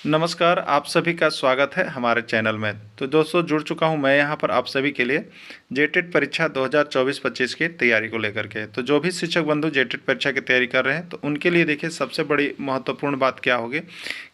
नमस्कार, आप सभी का स्वागत है हमारे चैनल में। तो दोस्तों जुड़ चुका हूं मैं यहां पर आप सभी के लिए जेटेट परीक्षा 2024-25 की तैयारी को लेकर के। तो जो भी शिक्षक बंधु जेटेट परीक्षा की तैयारी कर रहे हैं तो उनके लिए देखिए सबसे बड़ी महत्वपूर्ण बात क्या होगी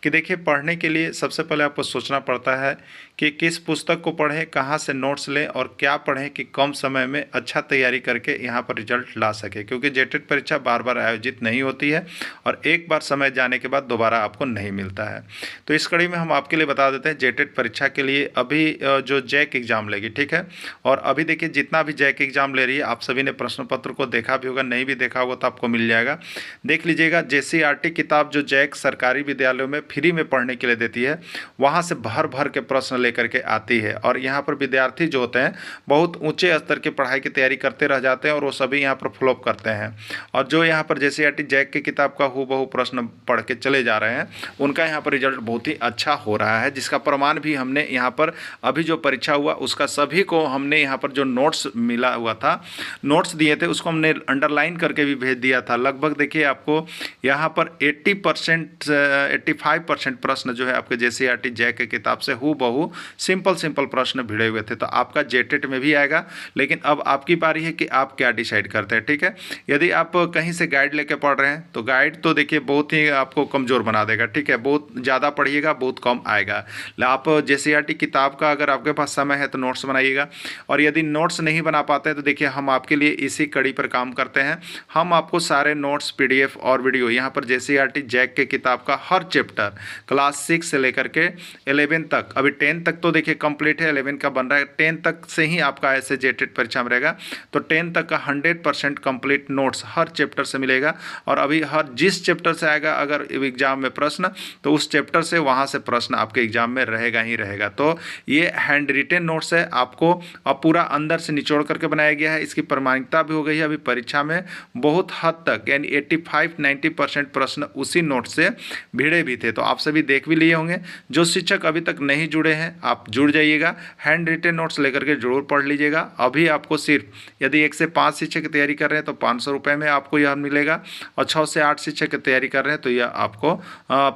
कि देखिए पढ़ने के लिए सबसे पहले आपको सोचना पड़ता है कि किस पुस्तक को पढ़ें, कहाँ से नोट्स लें और क्या पढ़ें कि कम समय में अच्छा तैयारी करके यहाँ पर रिजल्ट ला सके, क्योंकि जेटेट परीक्षा बार बार आयोजित नहीं होती है और एक बार समय जाने के बाद दोबारा आपको नहीं मिलता है। तो इस कड़ी में हम आपके लिए बता देते हैं जेटेट परीक्षा के लिए अभी जो जैक एग्ज़ाम लेगी, ठीक है। और अभी देखिए जितना भी जैक एग्ज़ाम ले रही है आप सभी ने प्रश्न पत्र को देखा भी होगा, नहीं भी देखा होगा तो आपको मिल जाएगा, देख लीजिएगा। जेसीईआरटी किताब जो जैक सरकारी विद्यालयों में फ्री में पढ़ने के लिए देती है, वहाँ से भर भर के प्रश्न लेकर के आती है और यहाँ पर विद्यार्थी जो होते हैं बहुत ऊंचे स्तर की पढ़ाई की तैयारी करते रह जाते हैं और वो सभी यहाँ पर फ्लॉप करते हैं। और जो यहाँ पर जेसीईआरटी जैक की किताब का हूबहू प्रश्न पढ़ के चले जा रहे हैं उनका यहाँ पर रिजल्ट बहुत ही अच्छा हो रहा है, जिसका प्रमाण भी हमने यहाँ पर अभी जो परीक्षा हुआ उसका सभी को हमने यहाँ पर जो नोट्स मिला हुआ था, नोट्स दिए थे उसको हमने अंडरलाइन करके भी भेज दिया था। लगभग देखिए आपको यहाँ पर 80% 85% प्रश्न जो है आपके जेसीईआरटी जैक की किताब से हूबहू सिंपल प्रश्न भिड़े हुए थे। तो आपका जेटेट में भी आएगा, लेकिन अब आपकी बारी है कि आप क्या डिसाइड करते हैं, ठीक है। यदि आप कहीं से गाइड लेके पढ़ रहे हैं तो गाइड तो देखिए बहुत ही आपको कमज़ोर बना देगा, ठीक है। बहुत ज़्यादा पढ़िएगा बहुत कम आएगा। आप जेसीईआरटी किताब का अगर आपके पास समय है तो नोट्स बनाइएगा, और यदि नोट्स नहीं बना पाते हैं तो देखिए हम आपके लिए इसी कड़ी पर काम करते हैं। हम आपको सारे नोट्स पीडीएफ और वीडियो यहाँ पर जेसीईआरटी जैक के किताब का हर चैप्टर क्लास 6 से लेकर के 11 तक, अभी 10 तक तो देखिए कंप्लीट है, 11 का बन रहा है, 10 तक से ही आपका ऐसे जेटेट परीक्षा में रहेगा। तो 10 तक का 100% कंप्लीट नोट्स हर चैप्टर से मिलेगा। और अभी हर जिस चैप्टर से आएगा अगर एग्जाम में प्रश्न तो उस चैप्टर से वहाँ से प्रश्न आपके एग्जाम में रहेगा ही रहेगा। तो ये हैंड रिटेन नोट्स है, आपको अब पूरा अंदर से निचोड़ करके बनाया गया है। इसकी प्रामाणिकता भी हो गई है अभी परीक्षा में बहुत हद तक, यानी 85-90% प्रश्न उसी नोट से भिड़े भी थे। तो आप सभी देख भी लिए होंगे। जो शिक्षक अभी तक नहीं जुड़े हैं आप जुड़ जाइएगा, हैंड रिटेन नोट्स लेकर के जरूर पढ़ लीजिएगा। अभी आपको सिर्फ यदि 1 से 5 शिक्षक की तैयारी कर रहे हैं तो 500 रुपये में आपको यह मिलेगा, और 6 से 8 शिक्षक की तैयारी कर रहे हैं तो यह आपको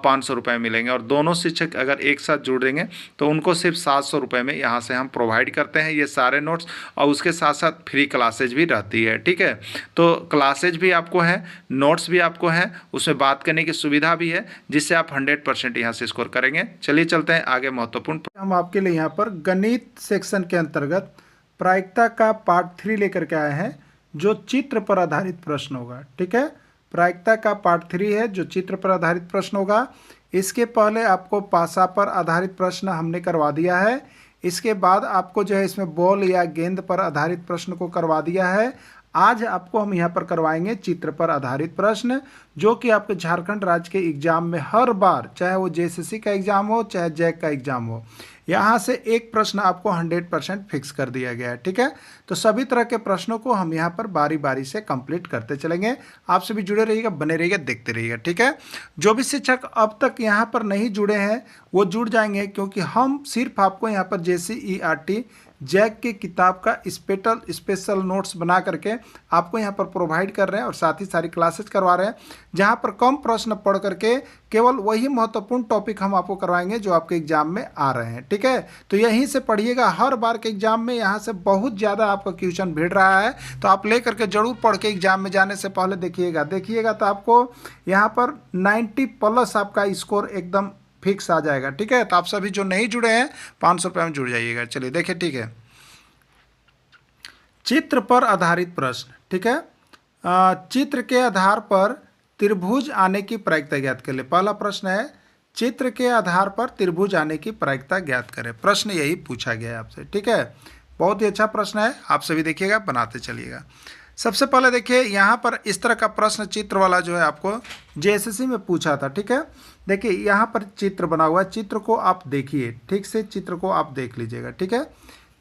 500 रुपये मिलेंगे। और दोनों शिक्षक अगर एक साथ जुड़ देंगे तो उनको सिर्फ 700 रुपये में यहाँ से हम प्रोवाइड करते हैं ये सारे नोट्स, और उसके साथ साथ फ्री क्लासेज भी रहती है, ठीक है। तो क्लासेज भी आपको है, नोट्स भी आपको है, उसमें बात करने की सुविधा भी है, जिससे आप 100% यहाँ से स्कोर करेंगे। चलिए चलते हैं आगे महत्वपूर्ण। हम आपके लिए यहाँ पर गणित सेक्शन के अंतर्गत प्रायिकता का पार्ट 3 लेकर के आए हैं, जो चित्र पर आधारित प्रश्न होगा, ठीक है। प्रायिकता का पार्ट 3 है जो चित्र पर आधारित प्रश्न होगा। इसके पहले आपको पासा पर आधारित प्रश्न हमने करवा दिया है। इसके बाद आपको जो है इसमें बॉल या गेंद पर आधारित प्रश्न को करवा दिया है। आज आपको हम यहाँ पर करवाएंगे चित्र पर आधारित प्रश्न, जो कि आपके झारखंड राज्य के एग्जाम में हर बार, चाहे वो जेएसएससी का एग्जाम हो चाहे जैक का एग्जाम हो, यहाँ से एक प्रश्न आपको 100% फिक्स कर दिया गया है, ठीक है। तो सभी तरह के प्रश्नों को हम यहाँ पर बारी बारी से कंप्लीट करते चलेंगे। आप सभी जुड़े रहिएगा, बने रहिएगा, देखते रहिएगा, ठीक है। जो भी शिक्षक अब तक यहाँ पर नहीं जुड़े हैं वो जुड़ जाएंगे, क्योंकि हम सिर्फ आपको यहाँ पर जेसीईआरटी जैक की किताब का स्पेशल नोट्स बना करके आपको यहाँ पर प्रोवाइड कर रहे हैं, और साथ ही सारी क्लासेस करवा रहे हैं, जहाँ पर कम प्रश्न पढ़ करके केवल वही महत्वपूर्ण टॉपिक हम आपको करवाएंगे जो आपके एग्जाम में आ रहे हैं, ठीक है। तो यहीं से पढ़िएगा, हर बार के एग्जाम में यहाँ से बहुत ज़्यादा आपका क्वेश्चन भिड़ रहा है, तो आप ले करके जरूर पढ़ के एग्जाम में जाने से पहले देखिएगा तो आपको यहाँ पर 90+ आपका स्कोर एकदम फिक्स आ जाएगा, ठीक है। तो आप सभी जो नहीं जुड़े हैं 500 रुपये में जुड़ जाइएगा। चलिए देखिए, ठीक है। चित्र पर आधारित प्रश्न, ठीक है। चित्र के आधार पर त्रिभुज आने की प्रायिकता ज्ञात कर ले। पहला प्रश्न है चित्र के आधार पर त्रिभुज आने की प्रायिकता ज्ञात करें। प्रश्न यही पूछा गया है आपसे, ठीक है। बहुत ही अच्छा प्रश्न है, आप सभी देखिएगा, बनाते चलिएगा। सबसे पहले देखिए यहाँ पर इस तरह का प्रश्न चित्र वाला जो है आपको जेएसएससी में पूछा था, ठीक है। देखिए यहाँ पर चित्र बना हुआ है, चित्र को आप देखिए ठीक से, चित्र को आप देख लीजिएगा, ठीक है।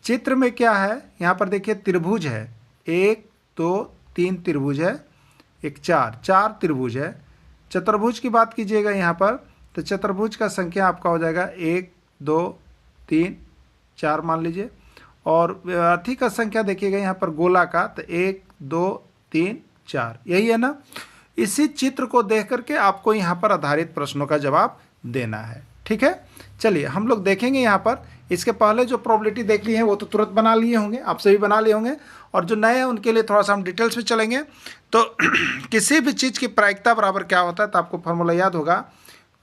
चित्र में क्या है, यहाँ पर देखिए त्रिभुज है, 1 2 3 त्रिभुज है, एक 4 त्रिभुज है। चतुर्भुज की बात कीजिएगा यहाँ पर तो चतुर्भुज का संख्या आपका हो जाएगा 1 2 3 4 मान लीजिए, और अथी का संख्या देखिएगा यहाँ पर गोला का तो 1 2 3 4, यही है ना। इसी चित्र को देख करके आपको यहाँ पर आधारित प्रश्नों का जवाब देना है, ठीक है। चलिए हम लोग देखेंगे यहाँ पर, इसके पहले जो प्रोबेबिलिटी देख ली है वो तो तुरंत बना लिए होंगे, आप सभी बना लिए होंगे, और जो नए हैं उनके लिए थोड़ा सा हम डिटेल्स में चलेंगे। तो किसी भी चीज़ की प्रायिकता बराबर क्या होता है, तो आपको फॉर्मूला याद होगा,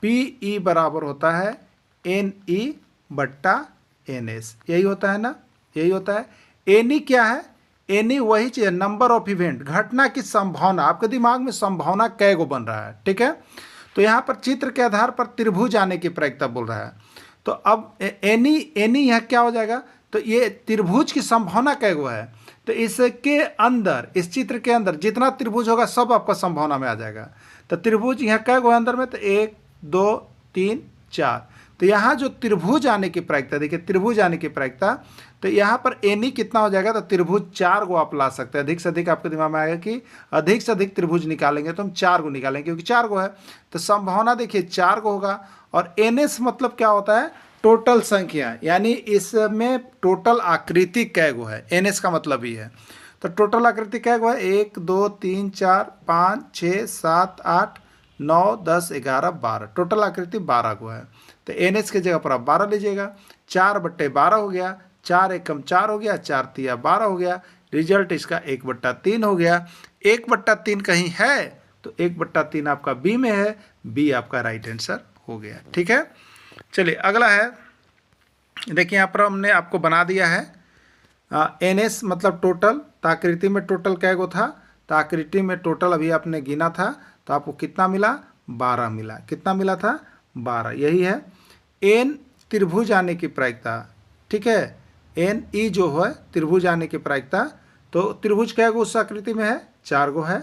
पी ई बराबर होता है एन ई बट्टा एन एस, यही होता है ना, यही होता है। एन ई क्या है, एन ई वही चीज़ है, नंबर ऑफ इवेंट, घटना की संभावना, आपके दिमाग में संभावना कै गो बन रहा है, ठीक है। तो यहाँ पर चित्र के आधार पर त्रिभुज आने की प्रायिकता बोल रहा है। तो अब एनी यहाँ क्या हो जाएगा, तो ये त्रिभुज की संभावना कै गो है, तो इसके अंदर, इस चित्र के अंदर जितना त्रिभुज होगा सब आपका संभावना में आ जाएगा। तो त्रिभुज यहाँ कै गो है अंदर में, तो 1 2 3 4, तो यहाँ जो त्रिभुज आने की प्रायिकता, देखिए त्रिभुज आने की प्रायिकता, तो यहाँ पर एनी कितना हो जाएगा, तो त्रिभुज 4 गो आप ला सकते हैं। अधिक से अधिक आपके दिमाग में आएगा कि अधिक से अधिक त्रिभुज निकालेंगे तो हम 4 गो निकालेंगे, क्योंकि 4 गो है, तो संभावना देखिए 4 गो होगा। और एन एस मतलब क्या होता है, टोटल संख्या, यानी इसमें टोटल आकृति कै गो है, एन एस का मतलब ही है। तो टोटल आकृति कै गो है, 1 2 3 4 5 6 7 8 9 10 11 12, टोटल आकृति 12 गो है। तो एन एस की जगह पर आप 12 लीजिएगा, 4/12 हो गया, 4 एकम 4 हो गया, 4 तिया 12 हो गया, रिजल्ट इसका 1/3 हो गया। 1/3 कहीं है तो 1/3 आपका बी में है, बी आपका राइट आंसर हो गया, ठीक है। चलिए अगला है, देखिए यहाँ पर हमने आपको बना दिया है एन एस मतलब टोटल, तो आकृति में टोटल कै गो था, तो आकृति में टोटल अभी आपने गिना था, तो आपको कितना मिला, 12 मिला, कितना मिला था, 12, यही है। एन त्रिभुज आने की प्रायिकता, ठीक है, एन ई जो है त्रिभुज आने की प्रायिकता, तो त्रिभुज कै गो उस आकृति में है, 4 गो है।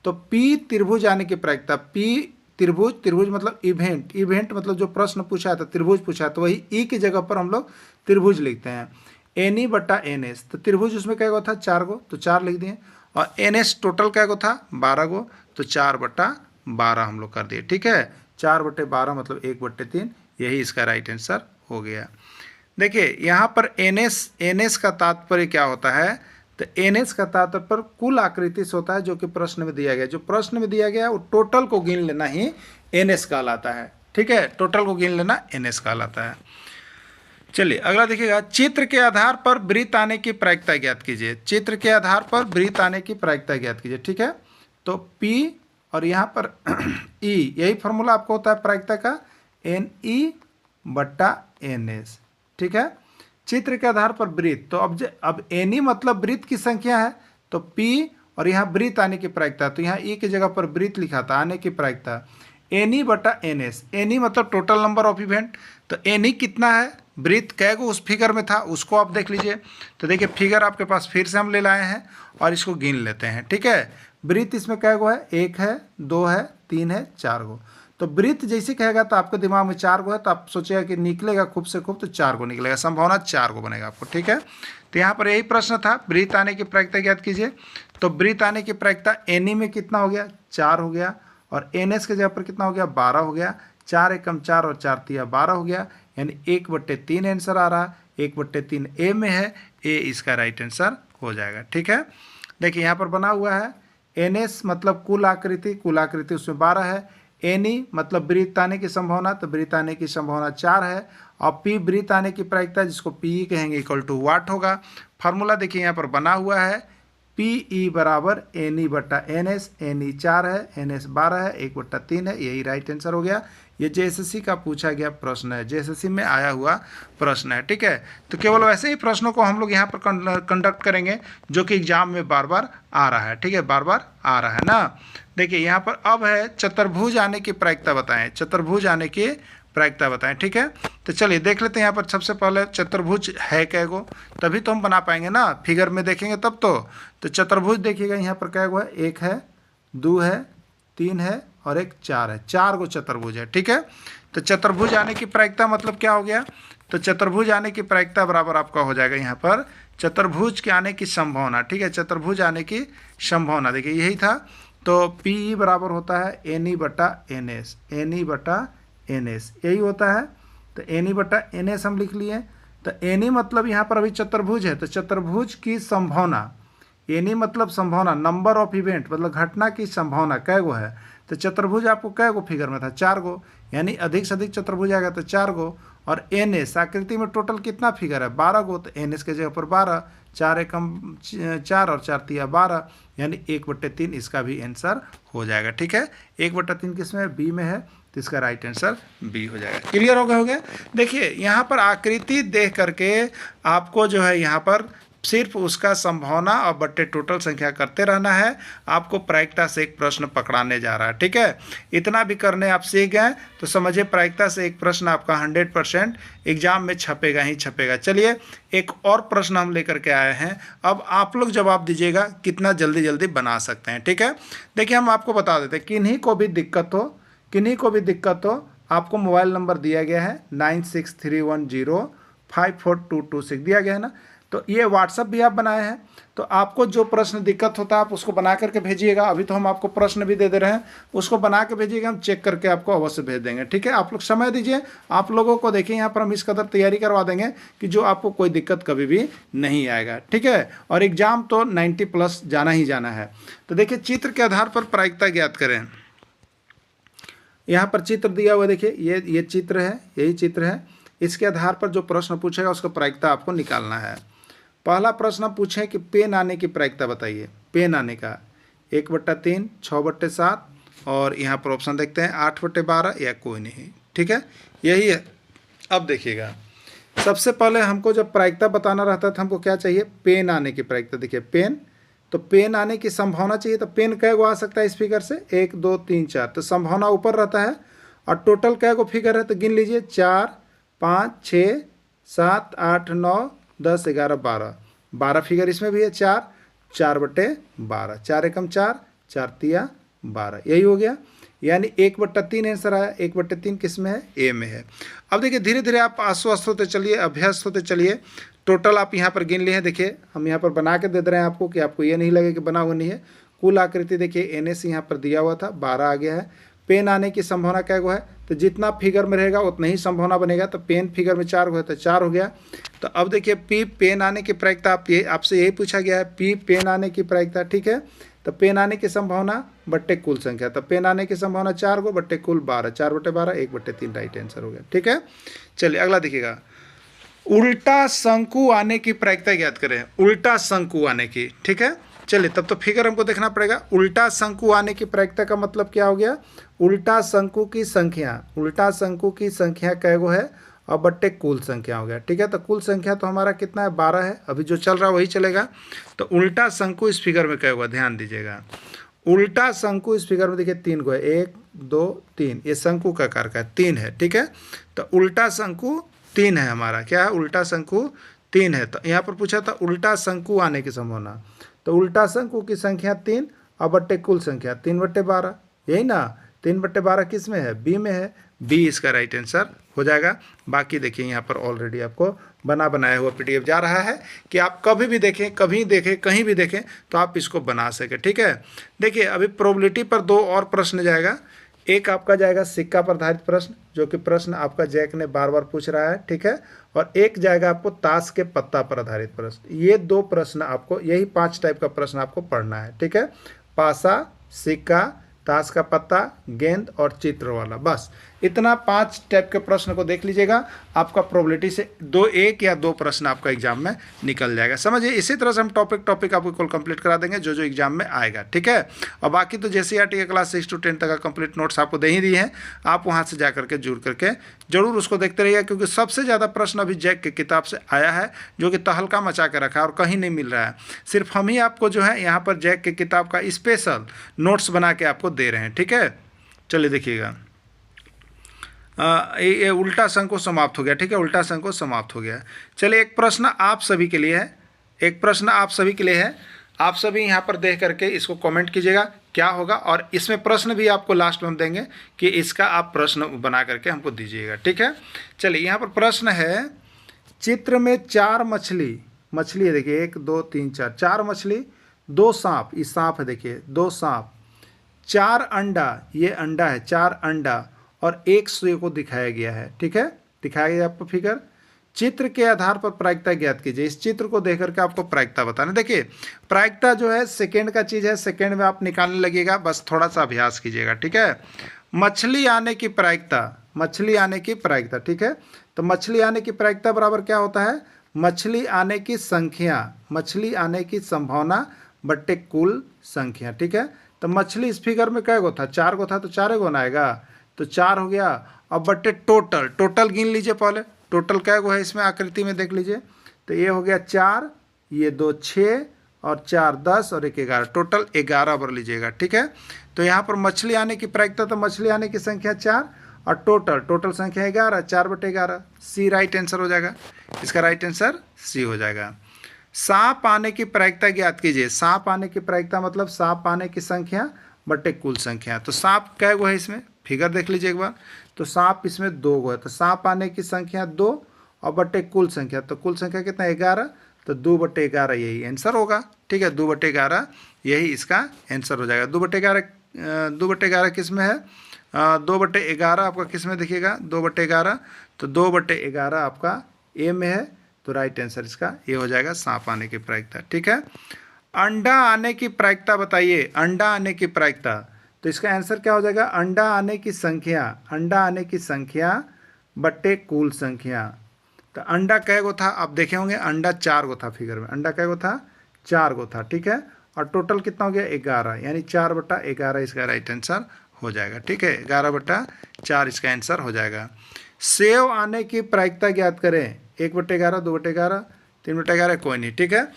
तो पी त्रिभुज आने की प्रायिकता, पी त्रिभुज, त्रिभुज मतलब इवेंट, इवेंट मतलब जो प्रश्न पूछा था त्रिभुज पूछा, तो वही ई की जगह पर हम लोग त्रिभुज लिखते हैं। एन ई बटा एन एस, तो त्रिभुज उसमें कै गो था, 4 गो, तो 4 लिख दिए, और एन एस टोटल कै गो था, 12 गो, तो 4/12 हम लोग कर दिए, ठीक है। 4/12 मतलब 1/3, यही इसका राइट आंसर हो गया। देखिए यहाँ पर एन एस का तात्पर्य क्या होता है, तो एन एस का तात्पर्य कुल आकृति से होता है, जो कि प्रश्न में दिया गया, जो प्रश्न में दिया गया है वो टोटल को गिन लेना ही एन एस कहलाता है, ठीक है, टोटल को गिन लेना एन एस कहलाता है। चलिए अगला देखिएगा, चित्र के आधार पर वृत्त आने की प्रायिकता ज्ञात कीजिए, चित्र के आधार पर वृत्त आने की प्रायिकता ज्ञात कीजिए, ठीक है। तो P और यहाँ पर E, यही फॉर्मूला आपको होता है प्रायिकता का, एन ई बट्टा एन एस, ठीक है। चित्र के आधार पर वृत्त, तो अब एन ई मतलब वृत्त की संख्या है, तो P और यहाँ वृत्त आने की प्रायिकता, तो यहाँ E की जगह पर वृत्त लिखा था, आने की प्रायिकता एन ई बटा एन एस, एन ई मतलब टोटल नंबर ऑफ इवेंट, तो एन ई कितना है, वृत्त कै गो उस फिगर में था उसको आप देख लीजिए। तो देखिए फिगर आपके पास फिर से हम ले लाए हैं और इसको गिन लेते हैं, ठीक है। वृत्त इसमें कै गो है, 1 है, 2 है, 3 है, 4 गो। तो वृत्त जैसे कहेगा तो आपके दिमाग में 4 गो है, तो आप सोचेगा कि निकलेगा खूब से खूब, तो 4 गो निकलेगा, संभावना 4 गो बनेगा आपको, ठीक है। तो यहाँ पर यही प्रश्न था, वृत्त आने की प्रायिकता ज्ञात कीजिए। तो वृत्त आने की प्रायिकता एन ई में कितना हो गया, 4 हो गया, और एन एस के जगह पर कितना हो गया, 12 हो गया, 4 एकम 4 और 4 तिया 12 हो गया, यानी 1/3 आंसर आ रहा, 1/3 ए में है, ए इसका राइट आंसर हो जाएगा, ठीक है। देखिए यहाँ पर बना हुआ है, एन एस मतलब कुल आकृति, कुल आकृति उसमें 12 है, एन ई मतलब वृत्त आने की संभावना, तो वृत्त आने की संभावना 4 है, और पी वृत्त आने की प्रायिकता जिसको पी ई कहेंगे इक्वल टू वाट होगा। फार्मूला देखिए यहाँ पर बना हुआ है, पी ई बराबर एन ई बटा एन एस, एन ई 4 है, एन एस 12 है, 1/3 है, यही राइट आंसर हो गया। ये जेएसएससी का पूछा गया प्रश्न है, जेएसएससी में आया हुआ प्रश्न है, ठीक है। तो केवल वैसे ही प्रश्नों को हम लोग यहाँ पर कंडक्ट करेंगे जो कि एग्जाम में बार बार आ रहा है, ठीक है, बार बार आ रहा है ना। देखिए यहाँ पर अब है चतुर्भुज आने की प्रायिकता बताएं, चतुर्भुज आने की प्रायिकता बताएं, ठीक है। तो चलिए देख लेते हैं यहाँ पर सबसे पहले चतुर्भुज है कै गो, तभी तो हम बना पाएंगे ना, फिगर में देखेंगे तब तो चतुर्भुज देखिएगा यहाँ पर कै गो है, 1 है, 2 है, 3 है और 1 4 है, 4 गो चतुर्भुज है, ठीक है। तो चतुर्भुज आने की प्रायिकता मतलब क्या हो गया, तो चतुर्भुज आने की प्रायिकता बराबर आपका हो जाएगा यहाँ पर चतुर्भुज के आने की संभावना, ठीक है, चतुर्भुज आने की संभावना, देखिए यही था। तो पी ई बराबर होता है एन ई बटा एन एस, एन ई बटा एन एस, यही होता है। तो एन ई बटा एन एस हम लिख लिए। तो एन ई मतलब यहाँ पर अभी चतुर्भुज है, तो चतुर्भुज की संभावना, एन ई मतलब संभावना, नंबर ऑफ इवेंट मतलब घटना की संभावना कै गो है, तो चतुर्भुज आपको कै गो फिगर में था, 4 गो, यानी अधिक से अधिक चतुर्भुज आएगा तो 4 गो। और एन एस आकृति में टोटल कितना फिगर है, 12 गो, तो एन एस के जगह पर 12, 4 एकम 4 और 4 तिया 12, यानी 1/3 इसका भी आंसर हो जाएगा। ठीक है, 1/3 किस में है, बी में है, तो इसका राइट आंसर बी हो जाएगा। क्लियर हो गया। देखिए यहाँ पर आकृति देख करके आपको जो है यहाँ पर सिर्फ उसका संभावना और बट्टे टोटल संख्या करते रहना है। आपको प्रायिकता से एक प्रश्न पकड़ाने जा रहा है। ठीक है, इतना भी करने आप सीख गए तो समझिए प्रायिकता से एक प्रश्न आपका 100% एग्जाम में छपेगा ही छपेगा। चलिए एक और प्रश्न हम लेकर के आए हैं, अब आप लोग जवाब दीजिएगा कितना जल्दी जल्दी बना सकते हैं। ठीक है, देखिए हम आपको बता देते हैं, किन्हीं को भी दिक्कत हो आपको मोबाइल नंबर दिया गया है 9631054226 दिया गया है ना, तो ये व्हाट्सअप भी आप बनाए हैं, तो आपको जो प्रश्न दिक्कत होता है आप उसको बना करके भेजिएगा। अभी तो हम आपको प्रश्न भी दे रहे हैं, उसको बना के भेजिएगा, हम चेक करके आपको अवश्य भेज देंगे। ठीक है, आप लोग समय दीजिए, आप लोगों को देखिए यहाँ पर हम इस कदर तैयारी करवा देंगे कि जो आपको कोई दिक्कत कभी भी नहीं आएगा। ठीक है, और एग्जाम तो 90+ जाना ही जाना है। तो देखिए चित्र के आधार पर प्रायिकता ज्ञात करें। यहाँ पर चित्र दिया हुआ देखिए, ये चित्र है, यही चित्र है, इसके आधार पर जो प्रश्न पूछेगा उसका प्रायिकता आपको निकालना है। पहला प्रश्न पूछें कि पेन आने की प्रायिकता बताइए। पेन आने का 1/3, 6/7, और यहाँ पर ऑप्शन देखते हैं 8/12 या कोई नहीं। ठीक है, यही है। अब देखिएगा, सबसे पहले हमको जब प्रायिकता बताना रहता था हमको क्या चाहिए, पेन आने की प्रायिकता। देखिए पेन, तो पेन आने की संभावना चाहिए, तो पेन कै गो आ सकता है इस फिगर से, 1 2 3 4, तो संभावना ऊपर रहता है। और टोटल कै गो फिगर है तो गिन लीजिए, 4 5 6 7 8 9 10 11 12, 12 फिगर इसमें भी है, 4 4/12, 4 एकम 4, 4 तिया 12, यही हो गया, यानी 1/3 आंसर आया। 1/3 किस में है, ए में है। अब देखिए धीरे धीरे आप आश्वस्त होते चलिए, अभ्यस्त होते चलिए। टोटल आप यहाँ पर गिन लिए हैं, देखिए हम यहाँ पर बना के दे रहे हैं आपको कि आपको ये नहीं लगे कि बना हुआ नहीं है। कुल आकृति देखिए एन एस यहाँ पर दिया हुआ था, 12 आ गया है। पेन आने की संभावना क्या गो है, तो जितना फिगर में रहेगा उतना ही संभावना बनेगा, तो पेन फिगर में 4 गो है तो 4 हो गया। तो अब देखिए पी पेन आने की प्रायिकता, आपसे यही पूछा गया है, पी पेन आने की प्रायिकता। ठीक है, तो पेन आने की संभावना बट्टे कुल संख्या, तो पेन आने की संभावना 4 गो बट्टे कुल 12, 4/12, 1/3 राइट आंसर हो गया। ठीक है, चलिए अगला देखिएगा, उल्टा शंकु आने की प्रायिकता ज्ञात करें। उल्टा शंकु आने की, ठीक है, चलिए तब तो फिगर हमको देखना पड़ेगा। उल्टा शंकु आने की प्रायिकता का मतलब क्या हो गया, उल्टा शंकु की संख्या, उल्टा शंकु की संख्या कै गो है और बट्टे कुल संख्या हो गया। ठीक है, तो कुल संख्या तो हमारा कितना है, 12 है, अभी जो चल रहा है वही चलेगा। तो उल्टा शंकु इस फिगर में कै गो, ध्यान दीजिएगा, उल्टा शंकु इस फिगर में देखिए 3 गो है, 1 2 3, ये शंकु का आकार का 3 है। ठीक है, तो उल्टा शंकु 3 है हमारा, क्या है, उल्टा शंकु 3 है। तो यहाँ पर पूछा था उल्टा शंकु आने की संभावना, तो उल्टा शंकु की संख्या 3 और बट्टे कुल संख्या 3/12, यही ना, 3/12 किस में है, बी में है, बी इसका राइट आंसर हो जाएगा। बाकी देखिए यहाँ पर ऑलरेडी आपको बनाया हुआ PDF जा रहा है कि आप कभी भी देखें, कभी देखें, कहीं भी देखें तो आप इसको बना सकें। ठीक है, देखिए अभी प्रोबेबिलिटी पर 2 और प्रश्न जाएगा। एक आपका जाएगा सिक्का पर आधारित प्रश्न, जो कि प्रश्न आपका जैक ने बार बार पूछ रहा है। ठीक है, और एक जाएगा आपको ताश के पत्ता पर आधारित प्रश्न। ये 2 प्रश्न आपको, यही 5 टाइप का प्रश्न आपको पढ़ना है। ठीक है, पासा, सिक्का, ताश का पत्ता, गेंद और चित्र वाला, बस इतना 5 टाइप के प्रश्न को देख लीजिएगा। आपका प्रोबेबिलिटी से 1 या 2 प्रश्न आपका एग्जाम में निकल जाएगा, समझिए। इसी तरह से हम टॉपिक आपको कल कंप्लीट करा देंगे जो एग्जाम में आएगा। ठीक है, और बाकी तो जैसे CRT के क्लास 6 to 10 तक का कंप्लीट नोट्स आपको दे ही दिए हैं, आप वहाँ से जा करके जुड़ करके जरूर उसको देखते रहिएगा, क्योंकि सबसे ज़्यादा प्रश्न अभी जैक की किताब से आया है, जो कि तहलका मचा के रखा है और कहीं नहीं मिल रहा है। सिर्फ हम ही आपको जो है यहाँ पर जैक की किताब का स्पेशल नोट्स बना के आपको दे रहे हैं। ठीक है, चलिए देखिएगा, ये उल्टा शंकु समाप्त हो गया। ठीक है, उल्टा शंकु समाप्त हो गया। चलिए एक प्रश्न आप सभी के लिए है, एक प्रश्न आप सभी के लिए है। आप सभी यहाँ पर देख करके इसको कमेंट कीजिएगा क्या होगा, और इसमें प्रश्न भी आपको लास्ट में हम देंगे कि इसका आप प्रश्न बना करके हमको दीजिएगा। ठीक है, चलिए यहाँ पर प्रश्न है, चित्र में 4 मछली है, देखिए 1 2 3 4, 4 मछली, 2 सांप, ये सांप है देखिए, 2 सांप, 4 अंडा, ये अंडा है, 4 अंडा और 1 सुई को दिखाया गया है। ठीक है, दिखाया गया आपको फिगर, चित्र के आधार पर प्रायिकता ज्ञात कीजिए। इस चित्र को देख करके आपको प्रायिकता बताना। देखिए प्रायिकता जो है सेकेंड का चीज़ है, सेकेंड में आप निकालने लगेगा, बस थोड़ा सा अभ्यास कीजिएगा, ठीक है। मछली आने की प्रायिकता, मछली आने की प्रायिकता, ठीक है। तो मछली आने की प्रायिकता बराबर क्या होता है, मछली आने की संख्या, मछली आने की संभावना बट्टे कुल संख्या, ठीक है। तो मछली इस फिगर में कै गो था, 4 गो था, तो 4 गो ना आएगा, तो 4 हो गया। अब बट्टे टोटल, टोटल गिन लीजिए पहले, टोटल कै गो है इसमें आकृति में देख लीजिए। तो ये हो गया 4, ये 2 6 और 4 10 और 1 11, टोटल 11 भर लीजिएगा, ठीक है। तो यहाँ पर मछली आने की प्रायिकता, तो मछली आने की संख्या 4 और टोटल संख्या 11, 4/11, सी राइट आंसर हो जाएगा। इसका राइट आंसर सी हो जाएगा। सांप आने की प्रायिकता ज्ञात कीजिए। सांप आने की प्रायिकता मतलब सांप आने की संख्या बटे कुल संख्या। तो सांप कै गो है इसमें, फिगर देख लीजिए एक बार। तो सांप इसमें 2 गो है, तो सांप आने की संख्या 2 और बटे कुल संख्या, तो कुल संख्या कितना 11, तो 2/11 यही आंसर होगा, ठीक है। 2/11 यही इसका आंसर हो जाएगा। 2/11 किस में है, 2/11 आपका किस में देखिएगा, 2/11, तो 2/11 आपका ए में है, तो राइट आंसर इसका ये हो जाएगा, सांप आने की प्रायिकता, ठीक है। अंडा आने की प्रायिकता बताइए, अंडा आने की प्रायिकता, तो इसका आंसर क्या हो जाएगा, अंडा आने की संख्या, अंडा आने की संख्या बट्टे कुल संख्या। तो अंडा कै गो था, आप देखे होंगे अंडा 4 गो था फिगर में, अंडा कै गो था, 4 गो था, ठीक है। और टोटल कितना हो गया 11, यानी 4/11 इसका राइट आंसर हो जाएगा, ठीक है। 11/4 इसका आंसर हो जाएगा। सेव आने की प्रायिकता ज्ञात करें। 1/11, 2/11, 3/11 कोई नहीं, ठीक है।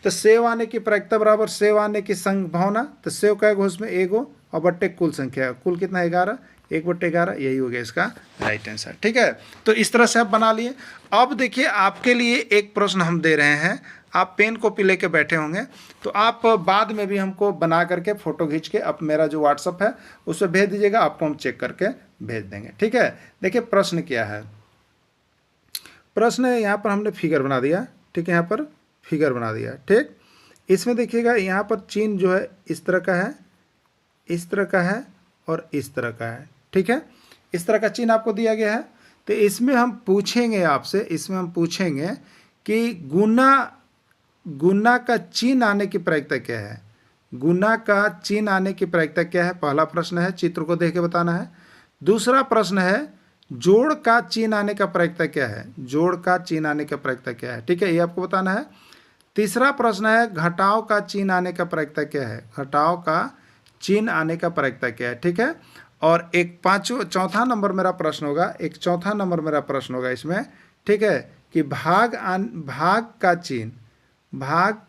तो सेव आने की प्रायिकता बराबर सेव आने की संभावना, तो सेव कै गो उसमें 1 गो और बट्टे कुल संख्या, कुल कितना 11, 1/11 यही हो गया इसका राइट आंसर, ठीक है। तो इस तरह से आप बना लिए। अब देखिए आपके लिए एक प्रश्न हम दे रहे हैं, आप पेन कॉपी लेके बैठे होंगे, तो आप बाद में भी हमको बना करके फ़ोटो खींच के अब मेरा जो व्हाट्सअप है उस पर भेज दीजिएगा, आपको हम चेक करके भेज देंगे, ठीक है। देखिए प्रश्न क्या है, प्रश्न यहाँ पर हमने फिगर बना दिया, ठीक है, यहाँ पर फिगर बना दिया, ठीक। इसमें देखिएगा यहाँ पर चिन्ह जो है इस तरह का है, इस तरह का है और इस तरह का है, ठीक है। इस तरह का चिन्ह आपको दिया गया है। तो इसमें हम पूछेंगे आपसे, इसमें हम पूछेंगे कि गुना का चिन्ह आने की प्रायिकता क्या है, गुना का चिन्ह आने की प्रायिकता क्या है, पहला प्रश्न है, चित्र को देख के बताना है। दूसरा प्रश्न है जोड़ का चिन्ह आने का प्रायिकता क्या है, जोड़ का चिन्ह आने का प्रायिकता क्या है, ठीक है, ये आपको बताना है। तीसरा प्रश्न है घटाव का चिन्ह आने का प्रायिकता क्या है, घटाव का चिन्ह आने का प्रायिकता क्या है, ठीक है। और एक चौथा नंबर मेरा प्रश्न होगा, एक चौथा नंबर मेरा प्रश्न होगा इसमें, ठीक है, कि भाग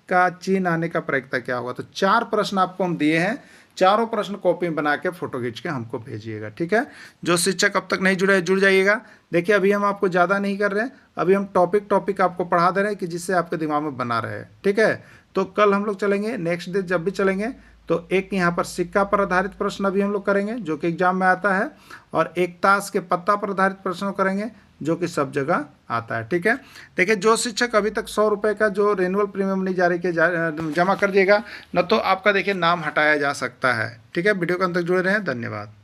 का चिन्ह आने का प्रायिकता क्या होगा। तो 4 प्रश्न आपको हम दिए हैं, चारों प्रश्न कॉपी में बना के फोटो खींच के हमको भेजिएगा, ठीक है। जो शिक्षक अब तक नहीं जुड़े जुड़ जाइएगा। देखिए अभी हम आपको ज़्यादा नहीं कर रहे हैं, अभी हम टॉपिक आपको पढ़ा दे रहे हैं कि जिससे आपके दिमाग में बना रहे, ठीक है। तो कल हम लोग चलेंगे, नेक्स्ट डे जब भी चलेंगे तो एक यहाँ पर सिक्का पर आधारित प्रश्न अभी हम लोग करेंगे जो कि एग्जाम में आता है, और एक ताश के पत्ता पर आधारित प्रश्न करेंगे जो कि सब जगह आता है, ठीक है। देखिए जो शिक्षक अभी तक 100 रुपये का जो रेनुअल प्रीमियम नहीं जारी के जमा कर दिएगा न, तो आपका देखिए नाम हटाया जा सकता है, ठीक है। वीडियो के अंत तक जुड़े रहें, धन्यवाद।